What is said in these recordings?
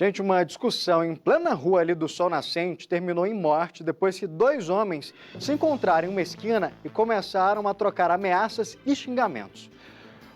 Gente, uma discussão em plena rua ali do Sol Nascente terminou em morte depois que dois homens se encontraram em uma esquina e começaram a trocar ameaças e xingamentos.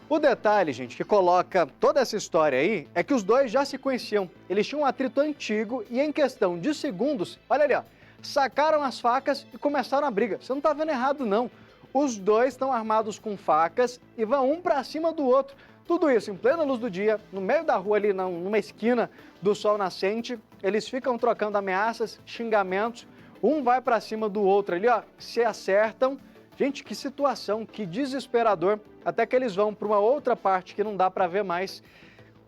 O detalhe, gente, que coloca toda essa história aí é que os dois já se conheciam. Eles tinham um atrito antigo e em questão de segundos, olha ali, ó, sacaram as facas e começaram a briga. Você não tá vendo errado, não. Os dois estão armados com facas e vão um para cima do outro. Tudo isso em plena luz do dia, no meio da rua ali, numa esquina do Sol Nascente. Eles ficam trocando ameaças, xingamentos. Um vai para cima do outro ali, ó, se acertam. Gente, que situação, que desesperador. Até que eles vão para uma outra parte que não dá para ver mais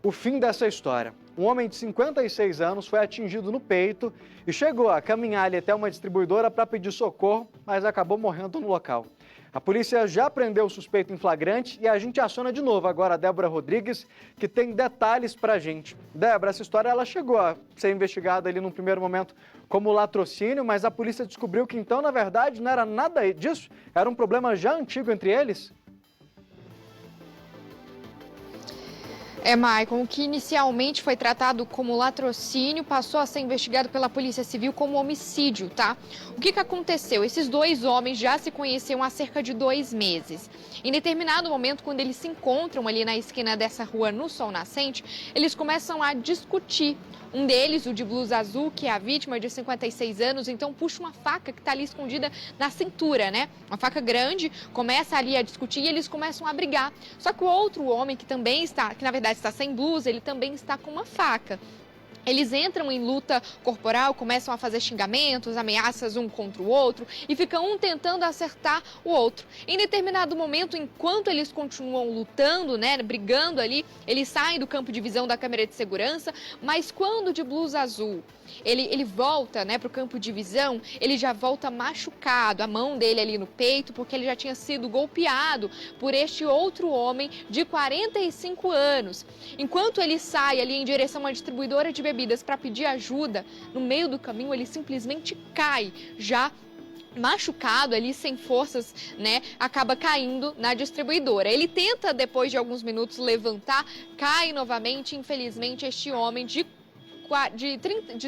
o fim dessa história. Um homem de 56 anos foi atingido no peito e chegou a caminhar ali até uma distribuidora para pedir socorro, mas acabou morrendo no local. A polícia já prendeu o suspeito em flagrante e a gente aciona de novo agora a Débora Rodrigues, que tem detalhes para a gente. Débora, essa história ela chegou a ser investigada ali num primeiro momento como latrocínio, mas a polícia descobriu que então, na verdade, não era nada disso, era um problema já antigo entre eles. Maicon, o que inicialmente foi tratado como latrocínio passou a ser investigado pela Polícia Civil como homicídio, tá? O que aconteceu? Esses dois homens já se conheciam há cerca de 2 meses. Em determinado momento, quando eles se encontram ali na esquina dessa rua no Sol Nascente, eles começam a discutir. Um deles, o de blusa azul, que é a vítima de 56 anos, então puxa uma faca que está ali escondida na cintura, né? Uma faca grande, começa ali a discutir e eles começam a brigar. Só que o outro homem, que na verdade está sem blusa, ele também está com uma faca. Eles entram em luta corporal, começam a fazer xingamentos, ameaças um contra o outro e fica um tentando acertar o outro. Em determinado momento, enquanto eles continuam lutando, né, brigando ali, eles saem do campo de visão da câmera de segurança, mas quando o de blusa azul ele volta, né, para o campo de visão, ele já volta machucado, a mão dele ali no peito, porque ele já tinha sido golpeado por este outro homem de 45 anos. Enquanto ele sai ali em direção a uma distribuidora de bebidas para pedir ajuda, no meio do caminho ele simplesmente cai, já machucado ali, sem forças, né, acaba caindo na distribuidora. Ele tenta, depois de alguns minutos, levantar, cai novamente, infelizmente este homem de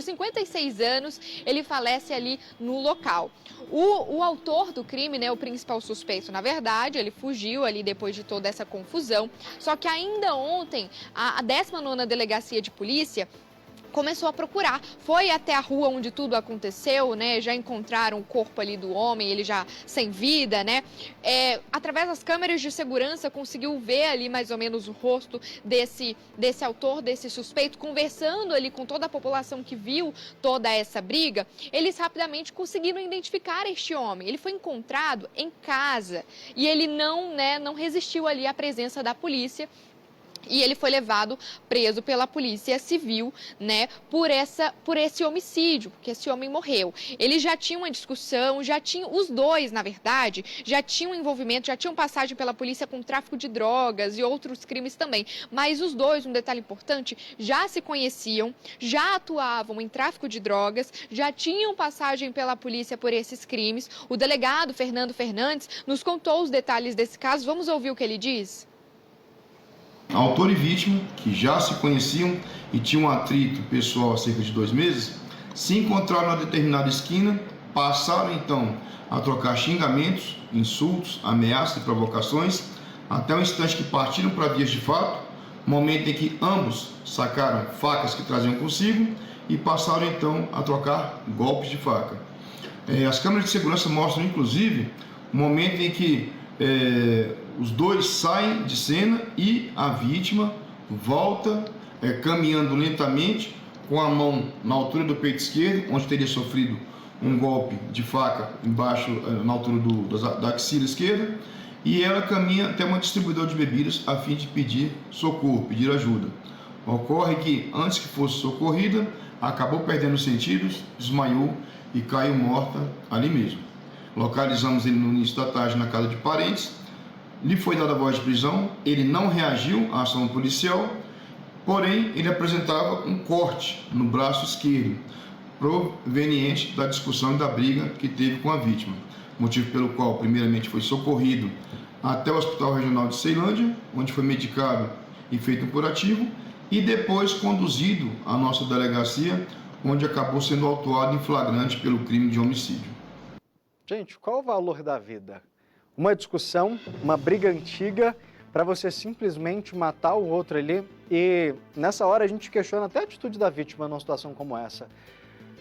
56 anos, ele falece ali no local. O autor do crime, né, o principal suspeito, na verdade, ele fugiu ali depois de toda essa confusão, só que ainda ontem, a 19ª Delegacia de Polícia começou a procurar, foi até a rua onde tudo aconteceu, né? Já encontraram o corpo ali do homem, ele já sem vida, né? Através das câmeras de segurança conseguiu ver ali mais ou menos o rosto desse autor, desse suspeito, conversando ali com toda a população que viu toda essa briga. Eles rapidamente conseguiram identificar este homem. Ele foi encontrado em casa e ele não resistiu ali à presença da polícia. E ele foi levado preso pela Polícia Civil, né, por esse homicídio, porque esse homem morreu. Eles já tinham uma discussão, os dois, na verdade, já tinham envolvimento, já tinham passagem pela polícia com tráfico de drogas e outros crimes também. Mas os dois, um detalhe importante, já se conheciam, já atuavam em tráfico de drogas, já tinham passagem pela polícia por esses crimes. O delegado Fernando Fernandes nos contou os detalhes desse caso. Vamos ouvir o que ele diz? Autor e vítima, que já se conheciam e tinham um atrito pessoal há cerca de 2 meses, se encontraram numa determinada esquina, passaram então a trocar xingamentos, insultos, ameaças e provocações, até o instante que partiram para vias de fato, momento em que ambos sacaram facas que traziam consigo e passaram então a trocar golpes de faca. As câmeras de segurança mostram inclusive o momento em que os dois saem de cena e a vítima volta caminhando lentamente com a mão na altura do peito esquerdo, onde teria sofrido um golpe de faca embaixo, na altura da axila esquerda, e ela caminha até uma distribuidora de bebidas a fim de pedir socorro, pedir ajuda. Ocorre que antes que fosse socorrida, acabou perdendo os sentidos, desmaiou e caiu morta ali mesmo. Localizamos ele no início da tarde na casa de parentes, lhe foi dada a voz de prisão, ele não reagiu à ação policial, porém ele apresentava um corte no braço esquerdo, proveniente da discussão e da briga que teve com a vítima, motivo pelo qual primeiramente foi socorrido até o Hospital Regional de Ceilândia, onde foi medicado e feito um curativo, e depois conduzido à nossa delegacia, onde acabou sendo autuado em flagrante pelo crime de homicídio. Gente, qual o valor da vida? Uma discussão, uma briga antiga, para você simplesmente matar o outro ali. E nessa hora a gente questiona até a atitude da vítima numa situação como essa.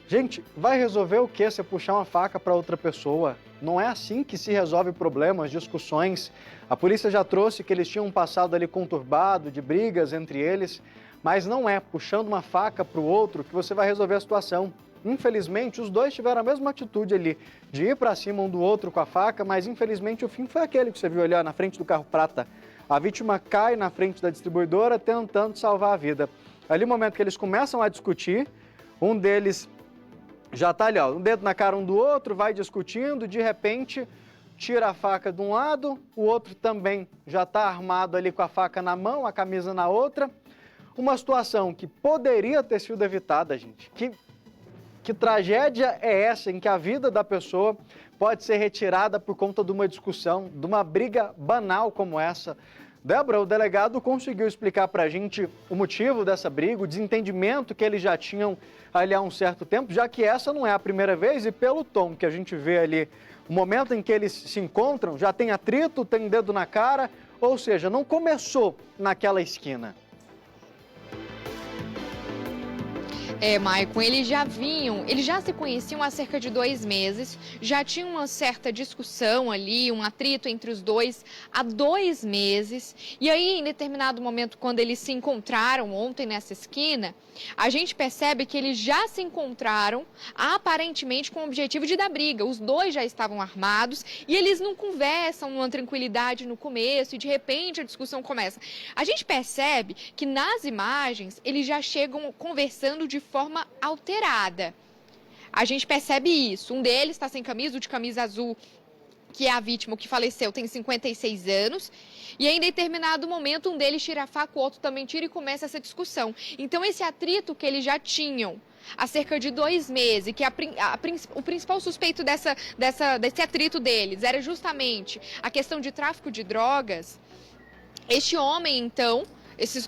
Gente, vai resolver o quê? Você puxar uma faca para outra pessoa? Não é assim que se resolve problemas, discussões. A polícia já trouxe que eles tinham um passado ali conturbado, de brigas entre eles, mas não é puxando uma faca para o outro que você vai resolver a situação. Infelizmente, os dois tiveram a mesma atitude ali, de ir para cima um do outro com a faca, mas infelizmente o fim foi aquele que você viu ali na frente do carro prata. A vítima cai na frente da distribuidora tentando salvar a vida. Ali no momento que eles começam a discutir, um deles já está ali, ó, um dedo na cara um do outro, vai discutindo, de repente tira a faca de um lado, o outro também já está armado ali com a faca na mão, a camisa na outra. Uma situação que poderia ter sido evitada, gente. Que tragédia é essa em que a vida da pessoa pode ser retirada por conta de uma discussão, de uma briga banal como essa? Débora, o delegado conseguiu explicar para a gente o motivo dessa briga, o desentendimento que eles já tinham ali há um certo tempo, já que essa não é a primeira vez e pelo tom que a gente vê ali, o momento em que eles se encontram, já tem atrito, tem dedo na cara, ou seja, não começou naquela esquina. Maicon, eles já se conheciam há cerca de 2 meses, já tinha uma certa discussão ali, um atrito entre os dois há 2 meses. E aí, em determinado momento, quando eles se encontraram ontem nessa esquina, a gente percebe que eles já se encontraram aparentemente com o objetivo de dar briga. Os dois já estavam armados e eles não conversam numa tranquilidade no começo e de repente a discussão começa. A gente percebe que nas imagens eles já chegam conversando de forma alterada. A gente percebe isso. Um deles está sem camisa, o de camisa azul, que é a vítima, o que faleceu, tem 56 anos. E em determinado momento, um deles tira a faca, o outro também tira e começa essa discussão. Então, esse atrito que eles já tinham há cerca de 2 meses, que o principal suspeito desse atrito deles era justamente a questão de tráfico de drogas, este homem, então,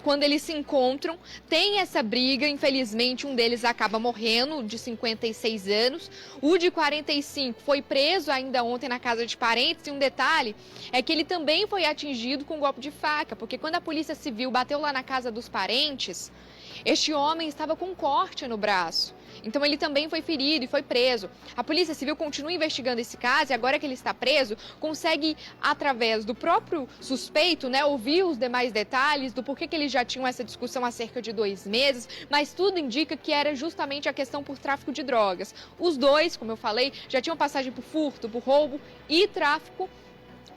quando eles se encontram, tem essa briga, infelizmente um deles acaba morrendo, de 56 anos, o de 45 foi preso ainda ontem na casa de parentes, e um detalhe é que ele também foi atingido com um golpe de faca, porque quando a polícia civil bateu lá na casa dos parentes, este homem estava com um corte no braço. Então ele também foi ferido e foi preso. A Polícia Civil continua investigando esse caso e agora que ele está preso, consegue, através do próprio suspeito, ouvir os demais detalhes do porquê que eles já tinham essa discussão há cerca de 2 meses, mas tudo indica que era justamente a questão por tráfico de drogas. Os dois, como eu falei, já tinham passagem por furto, por roubo e tráfico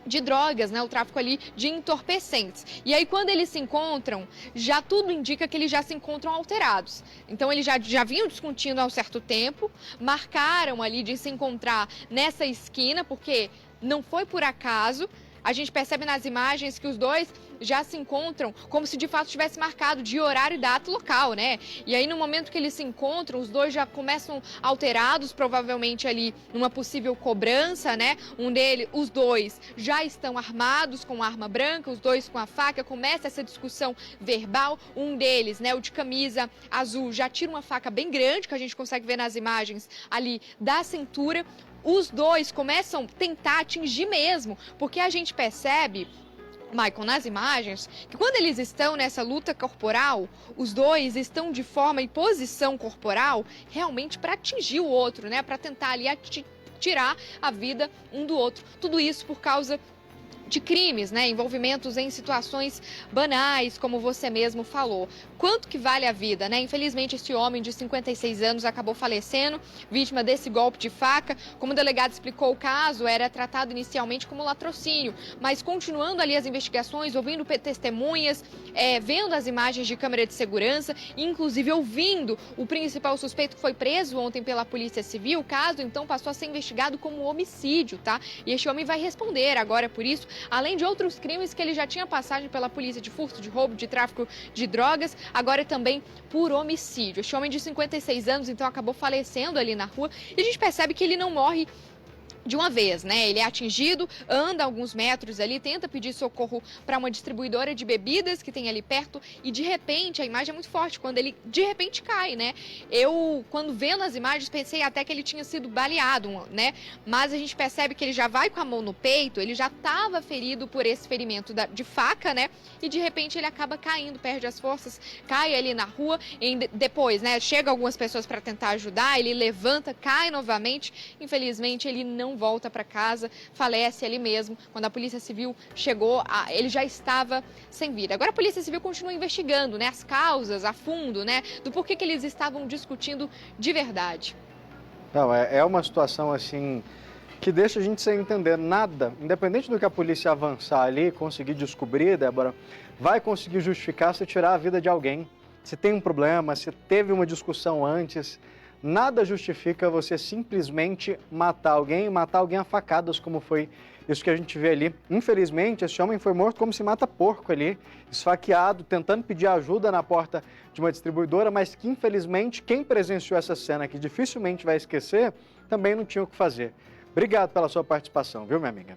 de drogas, o tráfico ali de entorpecentes. E aí, quando eles se encontram, já tudo indica que eles já se encontram alterados. Então, eles já vinham discutindo há um certo tempo, marcaram ali de se encontrar nessa esquina, porque não foi por acaso. A gente percebe nas imagens que os dois já se encontram como se de fato tivesse marcado de horário, data e local, E aí no momento que eles se encontram, os dois já começam alterados, provavelmente ali numa possível cobrança, os dois já estão armados com arma branca, os dois com a faca, começa essa discussão verbal. Um deles, o de camisa azul, já tira uma faca bem grande, que a gente consegue ver nas imagens ali da cintura. Os dois começam a tentar atingir mesmo, porque a gente percebe, Maicon, nas imagens, que quando eles estão nessa luta corporal, os dois estão de forma e posição corporal realmente para atingir o outro, para tentar ali tirar a vida um do outro. Tudo isso por causa de crimes, envolvimentos em situações banais, como você mesmo falou. Quanto que vale a vida, Infelizmente, esse homem de 56 anos acabou falecendo, vítima desse golpe de faca. Como o delegado explicou o caso, era tratado inicialmente como latrocínio, mas continuando ali as investigações, ouvindo testemunhas, vendo as imagens de câmera de segurança, inclusive ouvindo o principal suspeito que foi preso ontem pela Polícia Civil, o caso então passou a ser investigado como homicídio, E este homem vai responder agora por isso, além de outros crimes que ele já tinha passagem pela polícia de furto, de roubo, de tráfico de drogas, agora também por homicídio. Este homem de 56 anos, então, acabou falecendo ali na rua e a gente percebe que ele não morre de uma vez, né? Ele é atingido, anda alguns metros ali, tenta pedir socorro para uma distribuidora de bebidas que tem ali perto e de repente, a imagem é muito forte, quando ele de repente cai, né? Eu, quando vendo as imagens, pensei até que ele tinha sido baleado, né? Mas a gente percebe que ele já vai com a mão no peito, ele já estava ferido por esse ferimento de faca, né? E de repente ele acaba caindo, perde as forças, cai ali na rua e depois, né? Chega algumas pessoas para tentar ajudar, ele levanta, cai novamente, infelizmente ele não volta para casa, falece ali mesmo. Quando a Polícia Civil chegou, ele já estava sem vida. Agora a Polícia Civil continua investigando, né, as causas a fundo, né, do porquê que eles estavam discutindo de verdade. Não, é uma situação assim que deixa a gente sem entender nada, independente do que a polícia avançar ali, conseguir descobrir, Débora, vai conseguir justificar se tirar a vida de alguém. Se tem um problema, se teve uma discussão antes, nada justifica você simplesmente matar alguém a facadas, como foi isso que a gente vê ali. Infelizmente, esse homem foi morto como se mata porco ali, esfaqueado, tentando pedir ajuda na porta de uma distribuidora, mas que infelizmente quem presenciou essa cena, que dificilmente vai esquecer, também não tinha o que fazer. Obrigado pela sua participação, viu, minha amiga?